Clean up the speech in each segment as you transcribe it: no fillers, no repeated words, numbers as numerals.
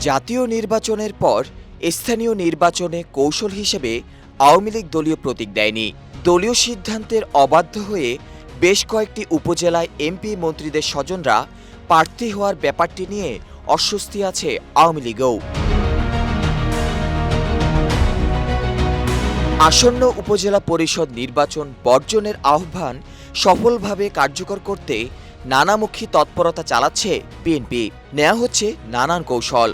জাতীয় নির্বাচনের পর স্থানীয় নির্বাচনে কৌশল হিসেবে আওয়ামী লীগ দলীয় প্রতীক দেয়নি। দলীয় সিদ্ধান্তের অবাধ্য হয়ে বেশ কয়েকটি উপজেলায় এমপি মন্ত্রীদের স্বজনরা প্রার্থী হওয়ার ব্যাপারটি নিয়ে অস্বস্তি আছে আওয়ামী লীগেও। আসন্ন উপজেলা পরিষদ নির্বাচন বর্জনের আহ্বান সফলভাবে কার্যকর করতে নানামুখী তৎপরতা চালাচ্ছে বিএনপি। নেওয়া হচ্ছে নানান কৌশল।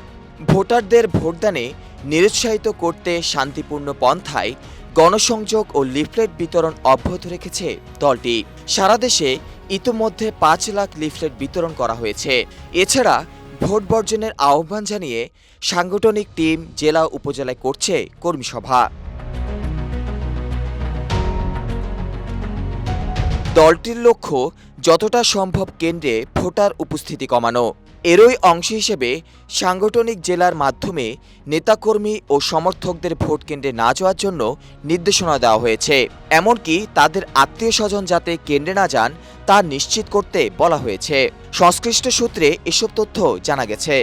ভোটারদের ভোটদানে নিরুৎসাহিত করতে শান্তিপূর্ণ পন্থায় গণসংযোগ ও লিফলেট বিতরণ অব্যাহত রেখেছে দলটি। সারা দেশে ইতোমধ্যে ৫ লাখ লিফলেট বিতরণ করা হয়েছে। এছাড়া ভোট বর্জনের আহ্বান জানিয়ে সাংগঠনিক টিম জেলা উপজেলায় করছে কর্মী সভা। দলটির লক্ষ্য যতটা সম্ভব কেন্দ্রে ভোটার উপস্থিতি কমানো। এরই অংশ হিসেবে সাংগঠনিক জেলার মাধ্যমে নেতাকর্মী ও সমর্থকদের ভোট কেন্দ্রে না যাওয়ার জন্য নির্দেশনা দেওয়া হয়েছে। এমনকি তাদের আত্মীয় স্বজন যাতে কেন্দ্রে না যান তা নিশ্চিত করতে বলা হয়েছে। সংশ্লিষ্ট সূত্রে এসব তথ্য জানা গেছে।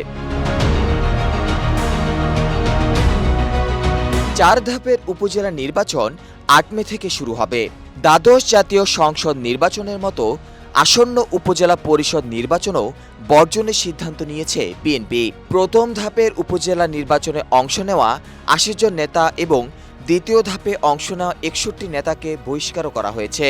৪ ধাপের উপজেলা নির্বাচন ৮ মে থেকে শুরু হবে। দ্বাদশ জাতীয় সংসদ নির্বাচনের মতো আসন্ন উপজেলা পরিষদ নির্বাচনও বর্জনের সিদ্ধান্ত নিয়েছে বিএনপি। প্রথম ধাপের উপজেলা নির্বাচনে অংশ নেওয়া ৮০ জন নেতা এবং দ্বিতীয় ধাপে অংশ নেওয়া ৬১ নেতাকে বহিষ্কার করা হয়েছে।